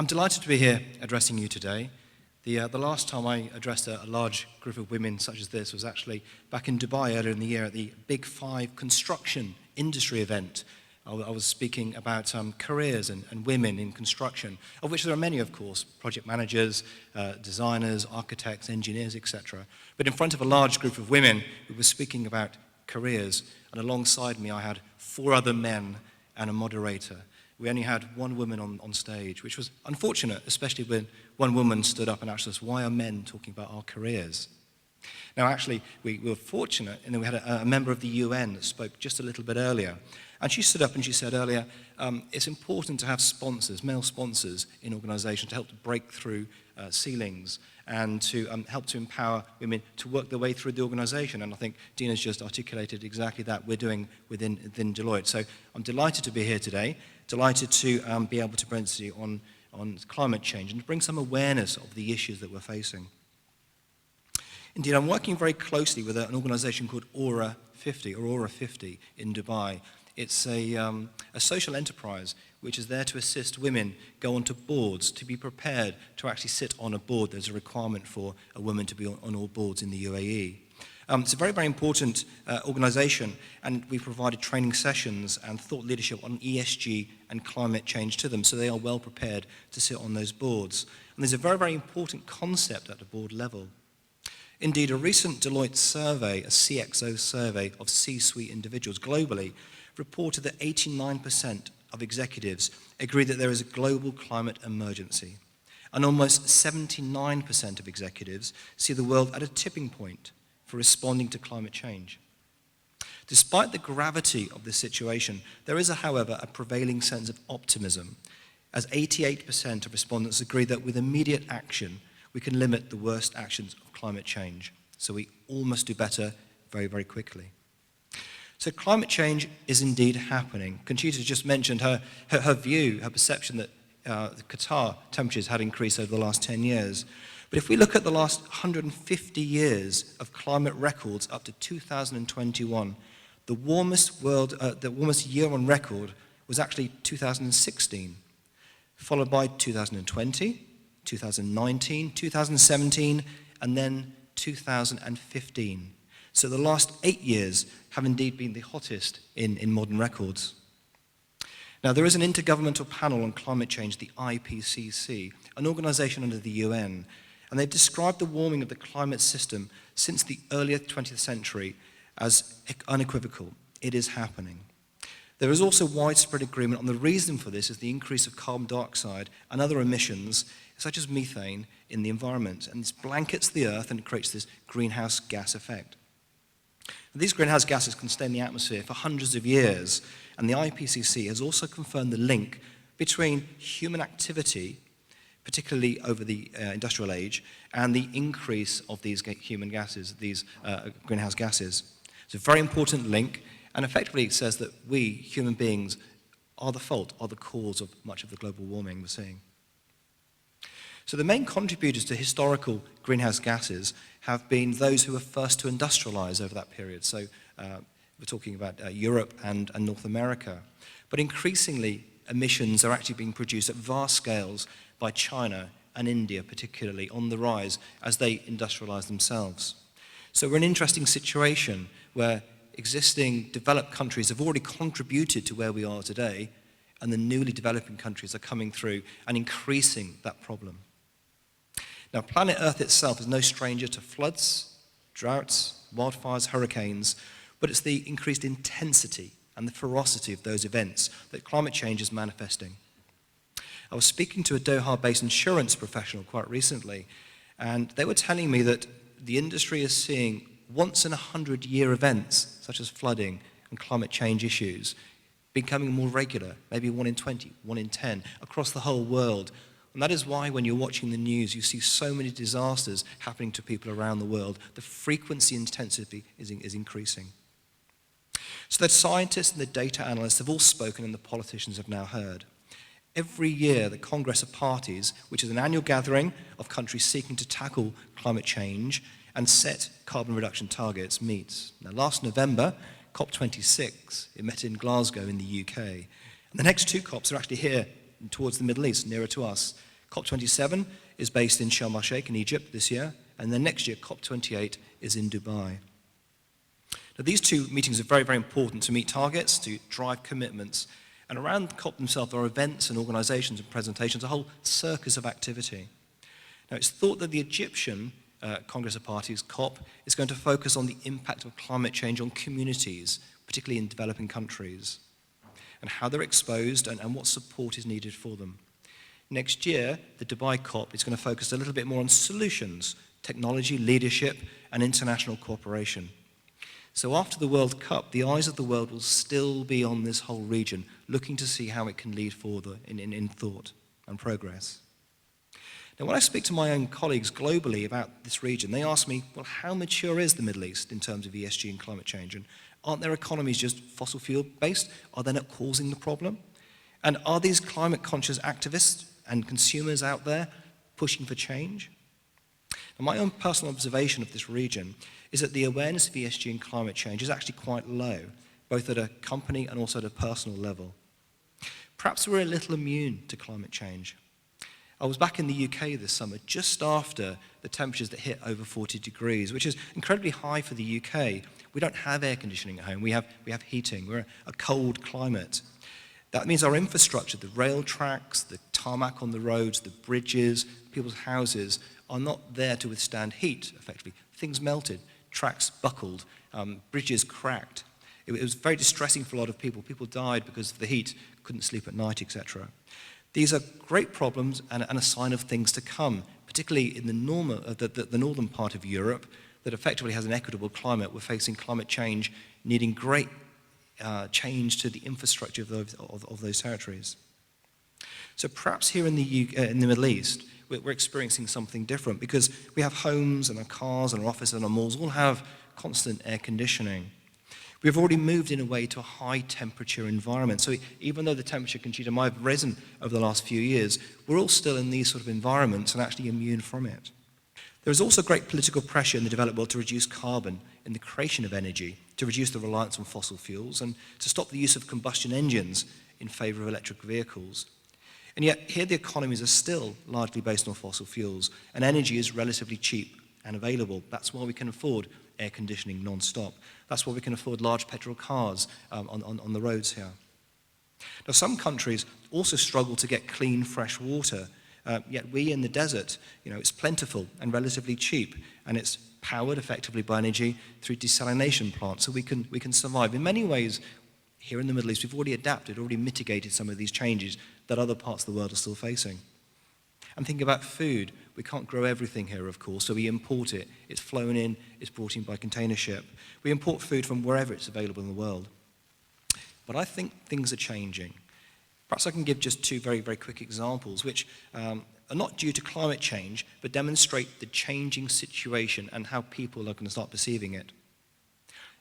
I'm delighted to be here addressing you today. The last time I addressed a large group of women such as this was actually back in Dubai earlier in the year at the Big Five construction industry event. I was speaking about careers and women in construction, of which there are many, of course, project managers, designers, architects, engineers, etc. But in front of a large group of women who were speaking about careers, and alongside me I had 4 other men and a moderator. We only had one woman on stage, which was unfortunate, especially when one woman stood up and asked us, why are men talking about our careers? Now, actually, we were fortunate in that we had a member of the UN that spoke just a little bit earlier. And she stood up and she said earlier, it's important to have sponsors, male sponsors in organizations to help to break through ceilings and to help to empower women to work their way through the organization. And I think Dina's just articulated exactly that we're doing within Deloitte. So I'm delighted to be here today, delighted to be able to present to you on climate change and to bring some awareness of the issues that we're facing. Indeed, I'm working very closely with an organization called Aura 50 in Dubai. It's a social enterprise which is there to assist women go onto boards, to be prepared to actually sit on a board. There's a requirement for a woman to be on all boards in the UAE. It's a very, very important organization, and we provided training sessions and thought leadership on ESG and climate change to them, so they are well prepared to sit on those boards. And there's a very, very important concept at the board level. Indeed, a recent Deloitte survey, a CXO survey of C-suite individuals globally, reported that 89% of executives agree that there is a global climate emergency. And almost 79% of executives see the world at a tipping point for responding to climate change. Despite the gravity of this situation, there is, however, a prevailing sense of optimism, as 88% of respondents agree that with immediate action, we can limit the worst actions of climate change. So we all must do better very, very quickly. So climate change is indeed happening. Conchita just mentioned her view, her perception that the Qatar temperatures had increased over the last 10 years. But if we look at the last 150 years of climate records up to 2021, the warmest year on record was actually 2016, followed by 2020, 2019, 2017, and then 2015. So the last 8 years have indeed been the hottest in modern records. Now, there is an intergovernmental panel on climate change, the IPCC, an organization under the UN, and they've described the warming of the climate system since the earlier 20th century as unequivocal. It is happening. There is also widespread agreement on the reason for this is the increase of carbon dioxide and other emissions, such as methane, in the environment. And this blankets the Earth and creates this greenhouse gas effect. These greenhouse gases can stay in the atmosphere for hundreds of years, and the IPCC has also confirmed the link between human activity, particularly over the industrial age, and the increase of these human gases, these greenhouse gases. It's a very important link, and effectively it says that we, human beings, are the fault, are the cause of much of the global warming we're seeing. So the main contributors to historical greenhouse gases have been those who were first to industrialize over that period. So we're talking about Europe and North America. But increasingly, emissions are actually being produced at vast scales by China and India, particularly on the rise as they industrialize themselves. So we're in an interesting situation where existing developed countries have already contributed to where we are today, and the newly developing countries are coming through and increasing that problem. Now, planet Earth itself is no stranger to floods, droughts, wildfires, hurricanes, but it's the increased intensity and the ferocity of those events that climate change is manifesting. I was speaking to a Doha-based insurance professional quite recently, and they were telling me that the industry is seeing once-in-a-100-year events, such as flooding and climate change issues, becoming more regular, maybe 1 in 20, 1 in 10, across the whole world. And that is why when you're watching the news, you see so many disasters happening to people around the world. The frequency and intensity is increasing. So the scientists and the data analysts have all spoken and the politicians have now heard. Every year, the Congress of Parties, which is an annual gathering of countries seeking to tackle climate change and set carbon reduction targets, meets. Now, last November, COP26, it met in Glasgow in the UK. And the next 2 COPs are actually here towards the Middle East, nearer to us, COP27 is based in Sharm el-Sheikh in Egypt this year, and then next year COP28 is in Dubai. Now, these two meetings are very, very important to meet targets, to drive commitments, and around COP themselves there are events and organizations and presentations, a whole circus of activity. Now, it's thought that the Egyptian Congress of Parties, COP, is going to focus on the impact of climate change on communities, particularly in developing countries, and how they're exposed and what support is needed for them. Next year, the Dubai COP is going to focus a little bit more on solutions, technology, leadership, and international cooperation. So after the World Cup, the eyes of the world will still be on this whole region, looking to see how it can lead forward in thought and progress. Now, when I speak to my own colleagues globally about this region, they ask me, well, how mature is the Middle East in terms of ESG and climate change? And aren't their economies just fossil fuel based? Are they not causing the problem? And are these climate conscious activists and consumers out there pushing for change? And my own personal observation of this region is that the awareness of ESG and climate change is actually quite low, both at a company and also at a personal level. Perhaps we're a little immune to climate change. I was back in the UK this summer, just after the temperatures that hit over 40 degrees, which is incredibly high for the UK. We don't have air conditioning at home, we have heating, we're a cold climate. That means our infrastructure, the rail tracks, the tarmac on the roads, the bridges, people's houses, are not there to withstand heat, effectively. Things melted, tracks buckled, bridges cracked. It was very distressing for a lot of people. People died because of the heat, couldn't sleep at night, etc. These are great problems and a sign of things to come, particularly in the northern part of Europe that effectively has an equitable climate. We're facing climate change, needing great change to the infrastructure of those territories. So perhaps here in the Middle East, we're experiencing something different because we have homes and our cars and our offices and our malls all have constant air conditioning. We've already moved in a way to a high temperature environment. So even though the temperature continues to have risen over the last few years, we're all still in these sort of environments and actually immune from it. There is also great political pressure in the developed world to reduce carbon in the creation of energy, to reduce the reliance on fossil fuels, and to stop the use of combustion engines in favor of electric vehicles. And yet here the economies are still largely based on fossil fuels, and energy is relatively cheap and available. That's why we can afford air conditioning non-stop. That's why we can afford large petrol cars on the roads here. Now, some countries also struggle to get clean, fresh water, yet we in the desert, it's plentiful and relatively cheap, and it's powered effectively by energy through desalination plants, so we can survive. In many ways, here in the Middle East, we've already adapted, already mitigated some of these changes that other parts of the world are still facing. And thinking about food, we can't grow everything here, of course, so we import it. It's flown in, it's brought in by container ship. We import food from wherever it's available in the world. But I think things are changing. Perhaps I can give just two very, very quick examples, which are not due to climate change, but demonstrate the changing situation and how people are going to start perceiving it.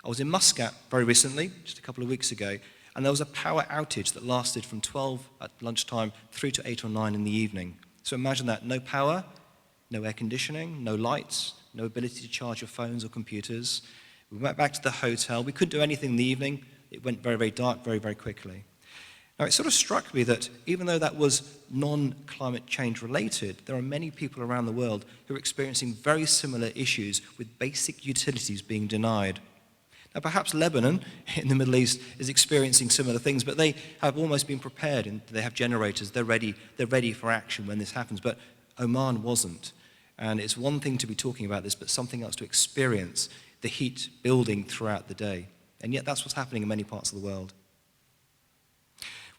I was in Muscat very recently, just a couple of weeks ago, and there was a power outage that lasted from 12 at lunchtime through to 8 or 9 in the evening. So imagine that, no power, no air conditioning, no lights, no ability to charge your phones or computers. We went back to the hotel. We couldn't do anything in the evening. It went very, very dark very, very quickly. Now, it sort of struck me that even though that was non-climate change related, there are many people around the world who are experiencing very similar issues with basic utilities being denied. Now, perhaps Lebanon in the Middle East is experiencing similar things, but they have almost been prepared, and they have generators. They're ready for action when this happens. But Oman wasn't. And it's one thing to be talking about this, but something else to experience the heat building throughout the day. And yet that's what's happening in many parts of the world.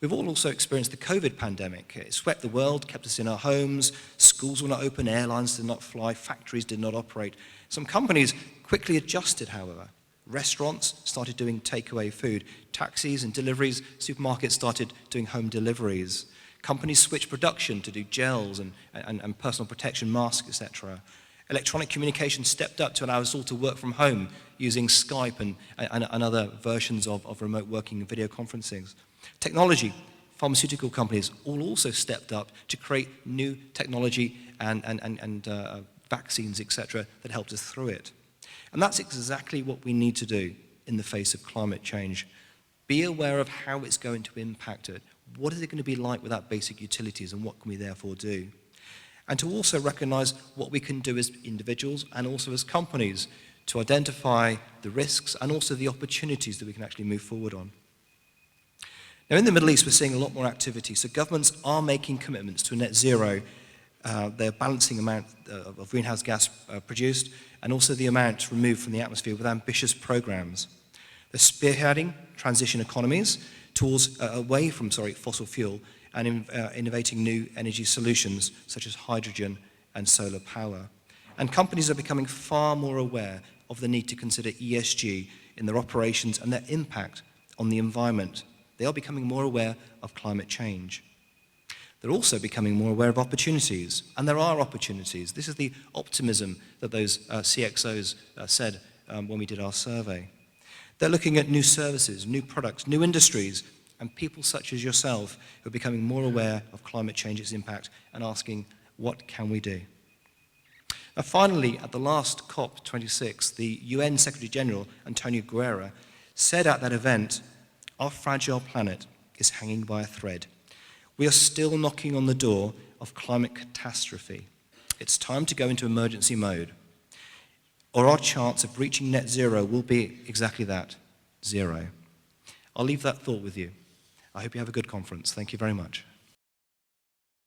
We've all also experienced the COVID pandemic. It swept the world, kept us in our homes, schools were not open, airlines did not fly, factories did not operate. Some companies quickly adjusted, however. Restaurants started doing takeaway food. Taxis and deliveries, supermarkets started doing home deliveries. Companies switched production to do gels and personal protection masks, etc. Electronic communication stepped up to allow us all to work from home using Skype and other versions of remote working and video conferencing. Technology, pharmaceutical companies all also stepped up to create new technology and vaccines, etc., that helped us through it. And that's exactly what we need to do in the face of climate change. Be aware of how it's going to impact it. What is it going to be like without basic utilities, and what can we therefore do? and to also recognise what we can do as individuals and also as companies to identify the risks and also the opportunities that we can actually move forward on. Now, in the Middle East, we're seeing a lot more activity. So governments are making commitments to a net zero. They're balancing the amount of greenhouse gas produced and also the amount removed from the atmosphere with ambitious programs. They're spearheading transition economies towards away from fossil fuel and innovating new energy solutions such as hydrogen and solar power. And companies are becoming far more aware of the need to consider ESG in their operations and their impact on the environment. They are becoming more aware of climate change. They're also becoming more aware of opportunities, and there are opportunities. This is the optimism that those CXOs said when we did our survey. They're looking at new services, new products, new industries, and people such as yourself who are becoming more aware of climate change's impact and asking, what can we do? Now, finally, at the last COP26, the UN Secretary General, Antonio Guerra, said at that event, "Our fragile planet is hanging by a thread. We are still knocking on the door of climate catastrophe. It's time to go into emergency mode, or our chance of reaching net zero will be exactly that, zero." I'll leave that thought with you. I hope you have a good conference. Thank you very much.